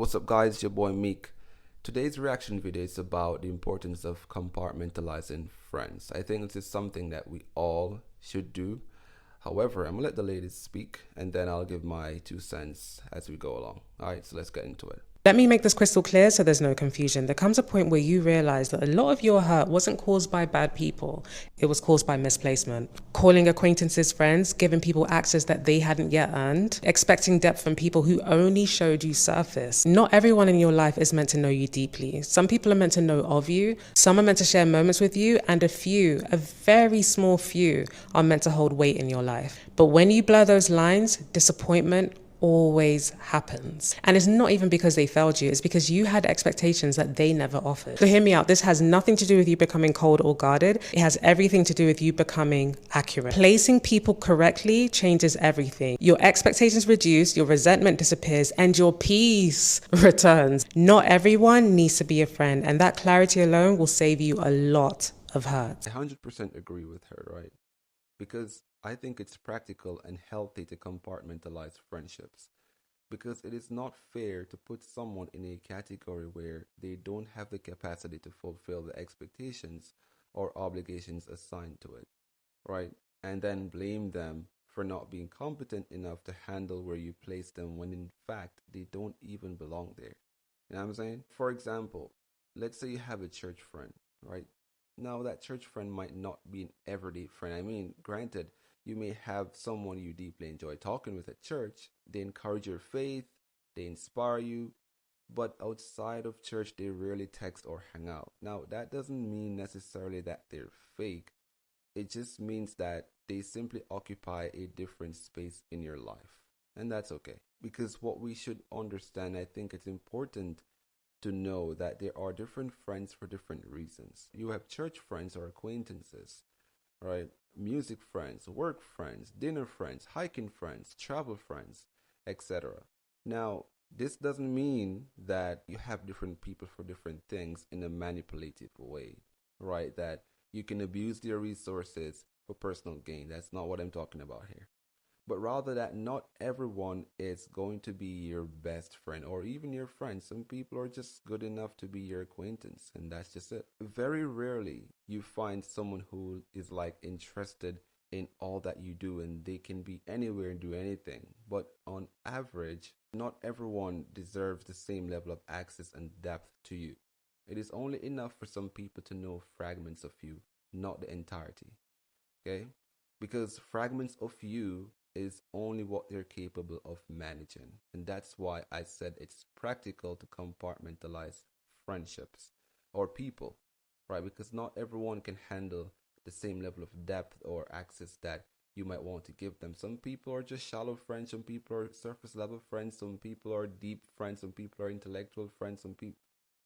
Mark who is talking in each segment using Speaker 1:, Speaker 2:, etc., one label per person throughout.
Speaker 1: What's up, guys? It's your boy Meek. Today's reaction video is about the importance of compartmentalizing friends. I think this is something that we all should do. However, I'm gonna let the ladies speak and then I'll give my 2 cents as we go along. Alright, so let's get into it.
Speaker 2: Let me make this crystal clear so there's no confusion. There comes a point where you realize that a lot of your hurt wasn't caused by bad people. It was caused by misplacement. Calling acquaintances friends, giving people access that they hadn't yet earned, expecting depth from people who only showed you surface. Not everyone in your life is meant to know you deeply. Some people are meant to know of you, some are meant to share moments with you, and a very small few, are meant to hold weight in your life. But when you blur those lines, disappointment always happens. And it's not even because they failed you, it's because you had expectations that they never offered. So hear me out, this has nothing to do with you becoming cold or guarded. It has everything to do with you becoming accurate. Placing people correctly changes everything. Your expectations reduce, your resentment disappears, and your peace returns. Not everyone needs to be a friend, and that clarity alone will save you a lot of hurt.
Speaker 1: I 100% agree with her, right? Because I think it's practical and healthy to compartmentalize friendships. Because it is not fair to put someone in a category where they don't have the capacity to fulfill the expectations or obligations assigned to it, right? And then blame them for not being competent enough to handle where you place them when in fact they don't even belong there. You know what I'm saying? For example, let's say you have a church friend, right? Now that church friend might not be an everyday friend. I mean, granted, you may have someone you deeply enjoy talking with at church. They encourage your faith, they inspire you, but outside of church, they rarely text or hang out. Now, that doesn't mean necessarily that they're fake. It just means that they simply occupy a different space in your life. And that's okay. Because what we should understand, I think it's important to know that there are different friends for different reasons. You have church friends or acquaintances, right? Music friends, work friends, dinner friends, hiking friends, travel friends, etc. Now, this doesn't mean that you have different people for different things in a manipulative way, right? That you can abuse their resources for personal gain. That's not what I'm talking about here. But rather that not everyone is going to be your best friend or even your friend. Some people are just good enough to be your acquaintance, and that's just it. Very rarely you find someone who is like interested in all that you do and they can be anywhere and do anything. But on average, not everyone deserves the same level of access and depth to you. It is only enough for some people to know fragments of you, not the entirety. Okay? Because fragments of you is only what they're capable of managing. And that's why I said it's practical to compartmentalize friendships or people, right? Because not everyone can handle the same level of depth or access that you might want to give them. Some people are just shallow friends, some people are surface level friends, some people are deep friends, some people are intellectual friends, some people,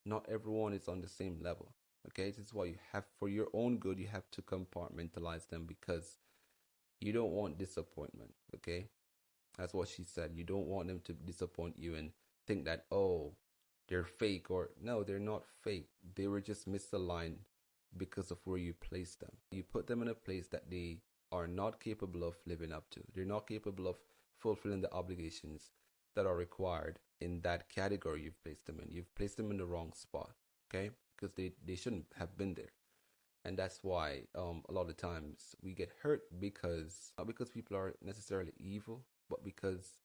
Speaker 1: not everyone is on the same level. Okay, this is why you have, for your own good, you have to compartmentalize them because you don't want disappointment. Okay, that's what she said. You don't want them to disappoint you and think that, oh, they're fake, or no, they're not fake. They were just misaligned because of where you place them. You put them in a place that they are not capable of living up to. They're not capable of fulfilling the obligations that are required in that category you've placed them in. You've placed them in the wrong spot, okay? Because they shouldn't have been there. And that's why a lot of times we get hurt because not because people are necessarily evil, but because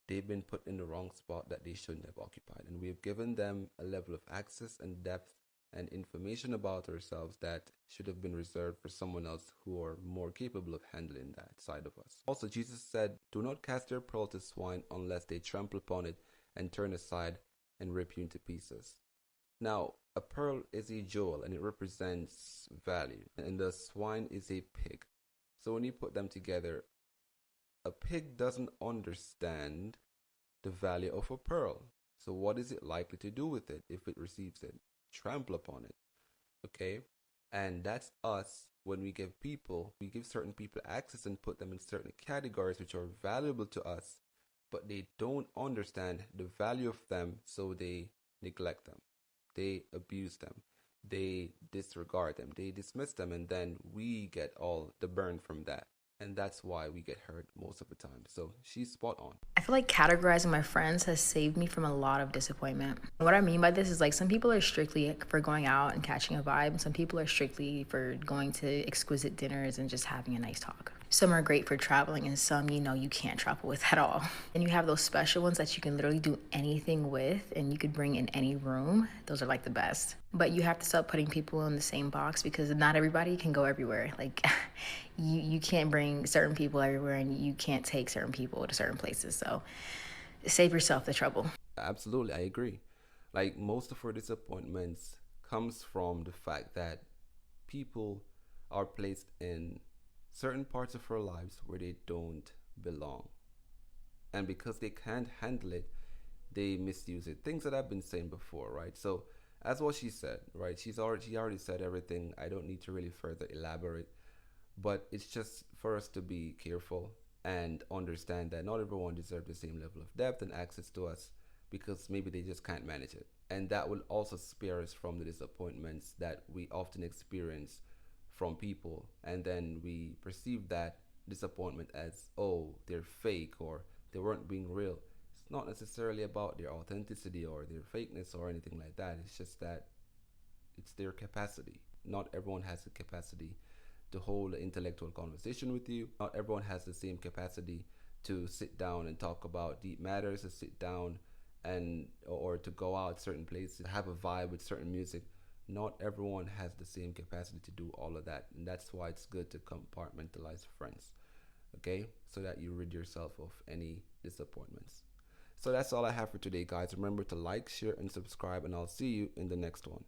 Speaker 1: they've been put in the wrong spot that they shouldn't have occupied. And we have given them a level of access and depth and information about ourselves that should have been reserved for someone else who are more capable of handling that side of us. Also, Jesus said, "Do not cast your pearl to swine unless they trample upon it and turn aside and rip you into pieces." Now, a pearl is a jewel and it represents value, and the swine is a pig. So when you put them together, a pig doesn't understand the value of a pearl. So what is it likely to do with it if it receives it? Trample upon it. Okay? And that's us when we give certain people access and put them in certain categories which are valuable to us, but they don't understand the value of them, so they neglect them. They abuse them, they disregard them, they dismiss them, and then we get all the burn from that. And that's why we get hurt most of the time. So she's spot on.
Speaker 3: I feel like categorizing my friends has saved me from a lot of disappointment. What I mean by this is like some people are strictly for going out and catching a vibe, and some people are strictly for going to exquisite dinners and just having a nice talk. Some are great for traveling, and some you can't travel with at all. And you have those special ones that you can literally do anything with and you could bring in any room. Those are like the best. But you have to stop putting people in the same box because not everybody can go everywhere. Like you can't bring certain people everywhere and you can't take certain people to certain places. So save yourself the trouble.
Speaker 1: Absolutely, I agree. Like most of our disappointments comes from the fact that people are placed in certain parts of our lives where they don't belong. And because they can't handle it, they misuse it. Things that I've been saying before, right? So as what she said, right? She already said everything. I don't need to really further elaborate. But it's just for us to be careful and understand that not everyone deserves the same level of depth and access to us because maybe they just can't manage it. And that will also spare us from the disappointments that we often experience from people. And then we perceive that disappointment as, oh, they're fake or they weren't being real. It's not necessarily about their authenticity or their fakeness or anything like that. It's just that it's their capacity. Not everyone has the capacity to hold an intellectual conversation with you. Not everyone has the same capacity to sit down and talk about deep matters, to sit down and or to go out certain places, have a vibe with certain music. Not everyone has the same capacity to do all of that. And that's why it's good to compartmentalize friends. Okay? So that you rid yourself of any disappointments. So that's all I have for today, guys. Remember to like, share, and subscribe, and I'll see you in the next one.